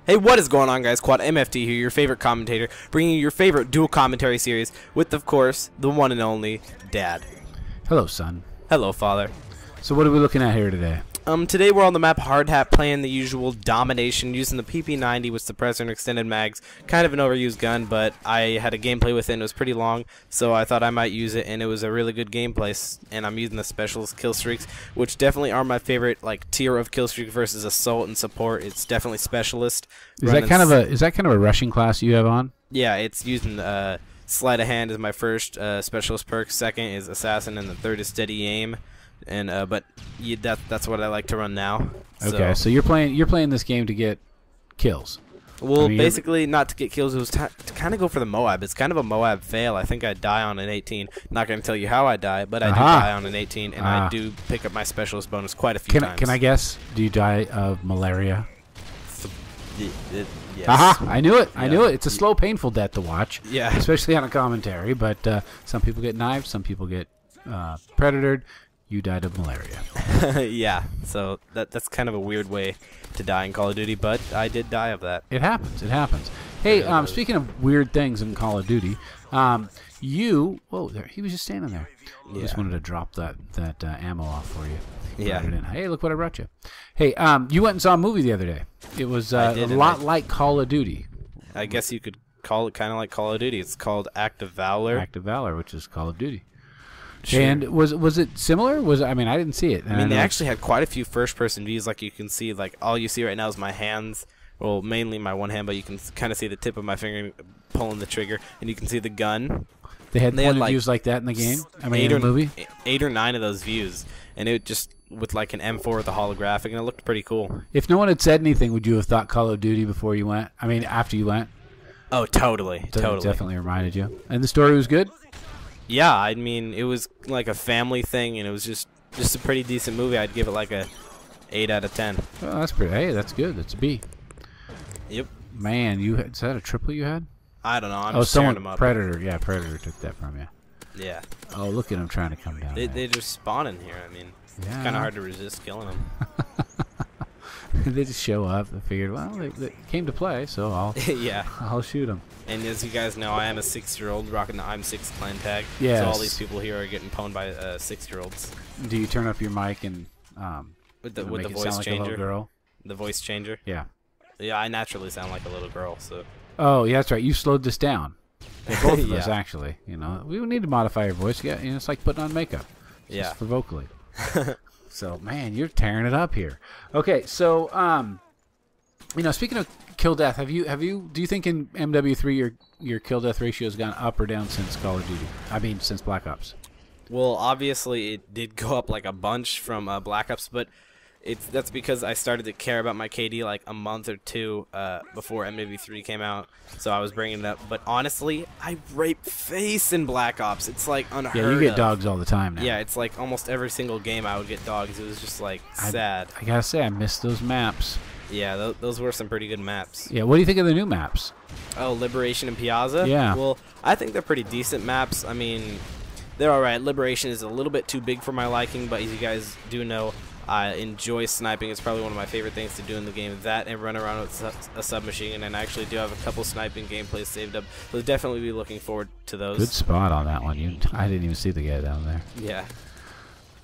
Hey, what is going on, guys? Quad MFT here, your favorite commentator, bringing you your favorite dual commentary series with, of course, the one and only Dad. Hello, son. Hello, Father. So what are we looking at here today? Today we're on the map Hardhat playing the usual domination using the PP90 with suppressor and extended mags. Kind of an overused gun, but I had a gameplay with it and it was pretty long, so I thought I might use it, and it was a really good gameplay. And I'm using the specialist kill streaks, which definitely are my favorite tier of kill streak versus assault and support. It's definitely specialist. Is that kind of a rushing class you have on? Yeah, it's using sleight of hand as my first specialist perk. Second is assassin, and the third is steady aim. And that's what I like to run now. Okay, so you're playing this game to get kills. Well, I mean, basically not to get kills. It was to kind of go for the Moab. It's kind of a Moab fail. I think I die on an 18. Not going to tell you how I die, but I do die on an 18, and I do pick up my specialist bonus quite a few times. Can I guess? Do you die of malaria? Yes. Aha! I knew it. I knew it. It's a slow, painful death to watch. Yeah. Especially on a commentary. But some people get knifed. Some people get predatored. You died of malaria. Yeah, so that's kind of a weird way to die in Call of Duty, but I did die of that. It happens. It happens. Hey, speaking of weird things in Call of Duty, whoa, there he was just standing there. Yeah. Just wanted to drop that ammo off for you. Yeah. Hey, look what I brought you. Hey, you went and saw a movie the other day. It was a lot like Call of Duty. I guess you could call it kind of like Call of Duty. It's called Act of Valor. Act of Valor, which is Call of Duty. Sure. And was it similar? I mean, I didn't see it. I mean, they actually had quite a few first-person views. Like you can see, all you see right now is my hands. Well, mainly my one hand, but you can kind of see the tip of my finger pulling the trigger, and you can see the gun. They had views like that in the game. I mean, in the movie. 8 or 9 of those views, and it just with like an M4 with a holographic, and it looked pretty cool. If no one had said anything, would you have thought Call of Duty before you went? I mean, after you went? Oh, totally. It definitely reminded you. And the story was good? Yeah, I mean, it was like a family thing, and it was just a pretty decent movie. I'd give it like a 8 out of 10. Oh, that's pretty. Hey, that's good. That's a B. Yep. Man, is that a triple you had? I don't know. I'm just tearing them up. Predator. Yeah, Predator took that from you. Yeah. Oh, look at him trying to come down. They just spawn in here. I mean, it's kind of hard to resist killing them. They just show up and figured, well, they came to play, so I'll shoot them. And as you guys know, I am a 6-year-old rocking the I'm 6 clan tag. Yes. So all these people here are getting pwned by 6-year-olds. Do you turn up your mic and with the voice like changer? Girl? The voice changer. Yeah. Yeah, I naturally sound like a little girl. So. Oh, yeah, that's right. You slowed this down. Yeah, both of us actually. You know, we would need to modify your voice. Yeah, it's like putting on makeup. Just for vocally. So, man, you're tearing it up here. Okay, so speaking of kill death, do you think in MW3 your kill death ratio has gone up or down since Call of Duty? I mean, since Black Ops. Well, obviously it did go up like a bunch from Black Ops, but that's because I started to care about my KD like a month or two before MW3 came out, so I was bringing it up. But honestly, I rape face in Black Ops. It's like unheard of. Yeah, you get dogs all the time now. Yeah, it's like almost every single game I would get dogs. It was just like sad. I gotta say, I missed those maps. Yeah, those were some pretty good maps. Yeah, what do you think of the new maps? Oh, Liberation and Piazza? Yeah. Well, I think they're pretty decent maps. I mean, they're alright. Liberation is a little bit too big for my liking, but as you guys do know, I enjoy sniping. It's probably one of my favorite things to do in the game. That and run around with a submachine gun, and I actually do have a couple sniping gameplays saved up. So definitely be looking forward to those. Good spot on that one. I didn't even see the guy down there. Yeah.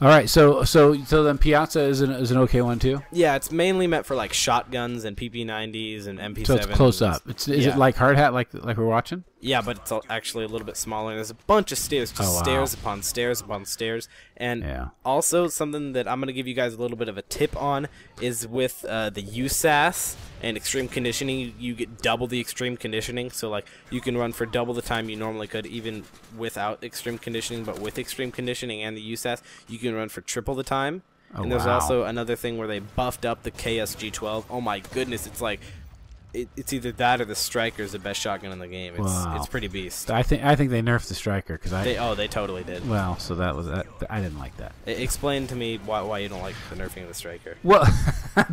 All right, so then Piazza is an okay one too. Yeah, it's mainly meant for like shotguns and PP90s and MP7s. So it's close up. Is it like Hardhat, like we're watching? Yeah, but it's actually a little bit smaller. And there's a bunch of stairs, just stairs upon stairs upon stairs. And also something that I'm going to give you guys a little bit of a tip on is with the USAS and extreme conditioning, you get double the extreme conditioning. So like you can run for double the time you normally could even without extreme conditioning, but with extreme conditioning and the USAS, you can run for triple the time. And there's also another thing where they buffed up the KSG-12. Oh my goodness, it's like it's either that or the Striker is the best shotgun in the game. It's pretty beast. I think they nerfed the Striker because they totally did. Well, so that was that. I didn't like that. Explain to me why you don't like the nerfing of the Striker. Well,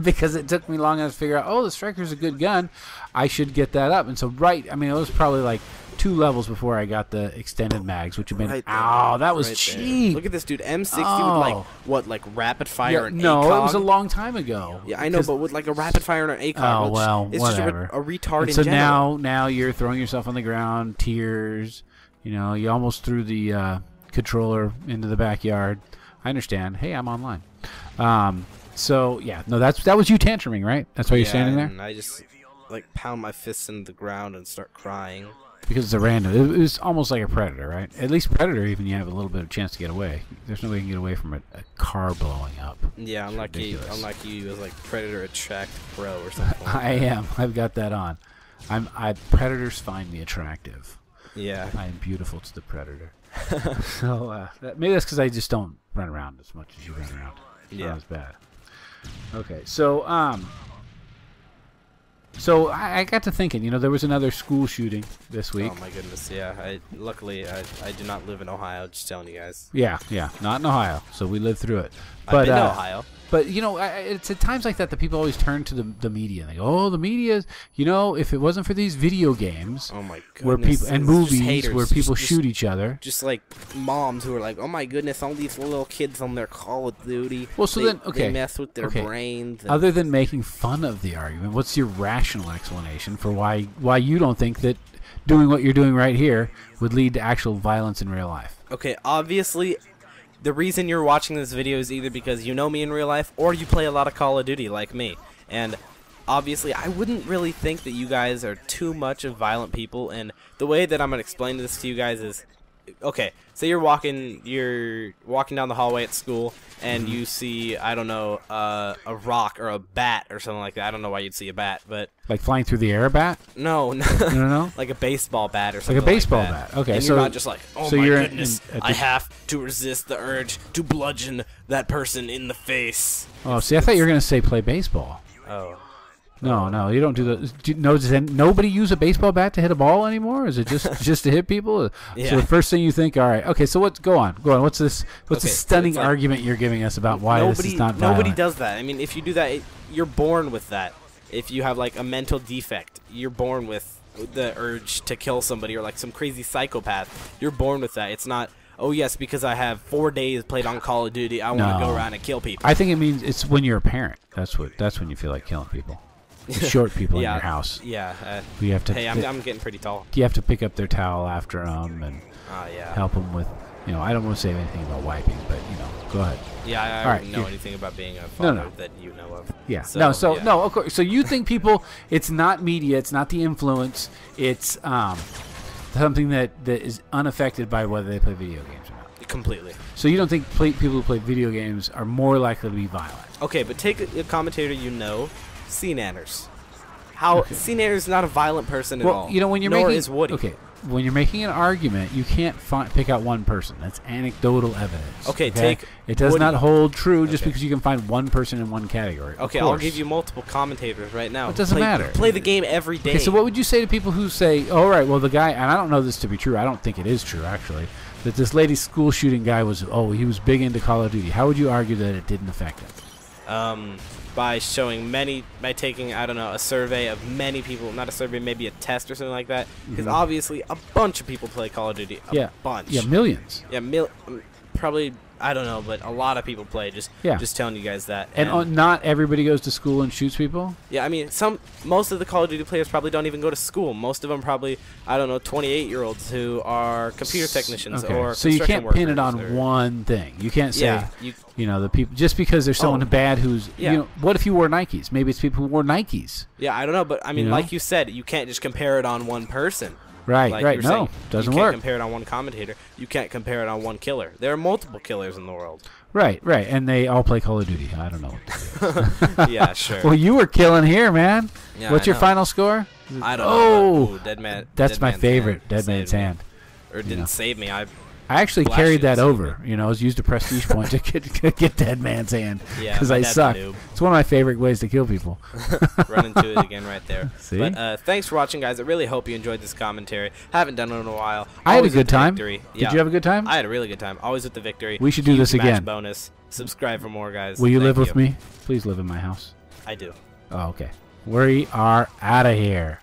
because it took me long enough to figure out. Oh, the Striker's a good gun. I should get that up. And so I mean, it was probably like 2 levels before I got the extended mags, which have been that was cheap. There. Look at this dude, M60 with like rapid fire and no, ACOG. It was a long time ago. Yeah, I know, but with like a rapid fire and an ACOG. Oh well, it's whatever. Just a retard in so general. now you're throwing yourself on the ground, tears. You know, you almost threw the controller into the backyard. I understand. Hey, I'm online. So yeah, no, that was you tantruming, right? That's why you're standing there. And I just like pound my fists into the ground and start crying. Because it's a random. It was almost like a Predator, right? At least Predator, even you have a little bit of chance to get away. There's no way you can get away from a car blowing up. Yeah, unlike you, it was like Predator Attract Pro or something. Like I am. I've got that on. Predators find me attractive. Yeah. I am beautiful to the Predator. So maybe that's because I just don't run around as much as you run around. It's not as bad. Okay, so I got to thinking, you know, there was another school shooting this week. Oh my goodness, yeah. Luckily I do not live in Ohio, just telling you guys. Yeah, not in Ohio, so we lived through it. But I've been to Ohio. But, you know, it's at times like that people always turn to the media. And they go, oh, the media, you know, if it wasn't for these video games oh my goodness. where people and movies where people shoot each other. Just like moms who are like, oh my goodness, all these little kids on their Call of Duty. Well, so they mess with their brains. Other than making fun of the argument, what's your rational explanation for why you don't think that doing what you're doing right here would lead to actual violence in real life? Okay, obviously, the reason you're watching this video is either because you know me in real life or you play a lot of Call of Duty like me. And obviously, I wouldn't really think that you guys are too much of violent people. And the way that I'm going to explain this to you guys is, okay, say you're walking down the hallway at school and you see, I don't know, a rock or a bat or something like that. I don't know why you'd see a bat, but like flying through the air, a bat? No, no, like a baseball bat or something. Like a baseball like that. Bat. Okay, and so you're not just like, oh my goodness, I have to resist the urge to bludgeon that person in the face. Oh, see, I thought you were gonna say play baseball. Oh. No, you don't do that. Does nobody use a baseball bat to hit a ball anymore? Is it just to hit people? Yeah. So the first thing you think, all right, okay, so go on. What's this stunning argument you're giving us about why this is not violent? Nobody does that. I mean, if you do that, you're born with that. If you have like a mental defect, you're born with the urge to kill somebody, or like some crazy psychopath. You're born with that. It's not, oh yes, because I have 4 days played on Call of Duty, I want to go around and kill people. I think it means it's when you're a parent. That's when you feel like killing people. Short people in your house. Yeah. You have to. Hey, I'm getting pretty tall. You have to pick up their towel after them and help them with. You know, I don't want to say anything about wiping, but you know, go ahead. Yeah, I don't know anything about being a father that you know of. Yeah. No, of course. So you think people? It's not media. It's not the influence. It's something that is unaffected by whether they play video games or not. Completely. So you don't think people who play video games are more likely to be violent? Okay, but take a commentator you know. C-Nanners. C-Nanner's is not a violent person at all. You know, when you're nor making is Woody. Okay, when you're making an argument, you can't pick out one person. That's anecdotal evidence. Okay, it does Woody. not hold true just because you can find one person in one category. Okay, I'll give you multiple commentators right now. It doesn't matter. Play the game every day. Okay, so what would you say to people who say, "All right, well, the guy," and I don't know this to be true. I don't think it is true actually. That this lady's school shooting guy he was big into Call of Duty. How would you argue that it didn't affect him? By taking, I don't know, a survey of many people, not a survey, maybe a test or something like that, because obviously a bunch of people play Call of Duty, a bunch. Yeah, millions. Yeah, probably, I don't know, but a lot of people play, just telling you guys that. And not everybody goes to school and shoots people? Yeah, I mean, most of the Call of Duty players probably don't even go to school. Most of them probably, I don't know, 28-year-olds who are computer technicians or so you can't pin it on one thing. You can't say, you know, the people, just because there's someone bad who's, you know, what if you wore Nikes? Maybe it's people who wore Nikes. Yeah, I don't know, but I mean, like you said, you can't just compare it on one person. Right, like right. No, doesn't work. You can't compare it on one commentator. You can't compare it on one killer. There are multiple killers in the world. Right, right. And they all play Call of Duty. I don't know what to do. Yeah, sure. Well, you were killing here, man. Yeah, what's your final score? I don't know. Oh, Dead Man. That's my favorite. Dead Man's Hand. Or didn't save me. I actually carried that over. You know, I was used a prestige point to get Dead Man's Hand because I suck. It's one of my favorite ways to kill people. Run into it again right there. See? But thanks for watching, guys. I really hope you enjoyed this commentary. Haven't done it in a while. I had a good time. Did you have a good time? I had a really good time. Always with the victory. We should do this again. Bonus. Subscribe for more, guys. Will you live with me? Please live in my house. I do. Oh, okay. We are out of here.